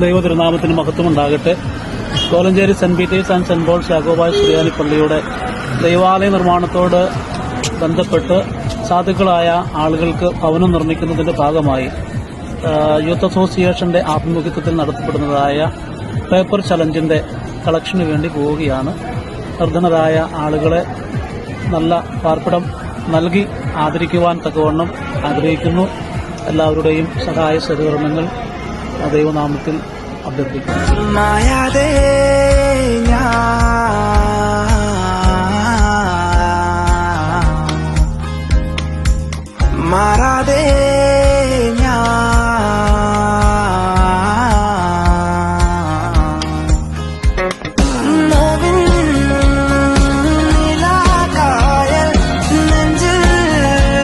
ദൈവതിരുനാമത്തിന് മഹത്വമുണ്ടാകട്ടെ. Kolenchery Saint Peter's and Saint Paul's യാക്കോബായ സുറിയാനി പള്ളിയുടെ ദൈവാലയ നിർമ്മാണത്തോട് ബന്ധപ്പെട്ട് സാധുക്കളായ ആളുകൾക്ക് ഭവനം നിർമ്മിക്കുന്നതിന്റെ ഭാഗമായി യൂത്ത് അസോസിയേഷന്റെ ആഭിമുഖ്യത്തിൽ നടത്തപ്പെടുന്നതായ പേപ്പർ ചലഞ്ചിന്റെ കളക്ഷന് വേണ്ടി പോവുകയാണ്. നിർധനരായ ആളുകളെ നല്ല പാർപ്പിടം നൽകി ആദരിക്കുവാൻ തക്കവണ്ണം ആഗ്രഹിക്കുന്നു. എല്ലാവരുടെയും സഹായ സഹകരണങ്ങൾ ദൈവനാമത്തിൽ അഭ്യർത്ഥിക്കുന്നു. മാറാതെ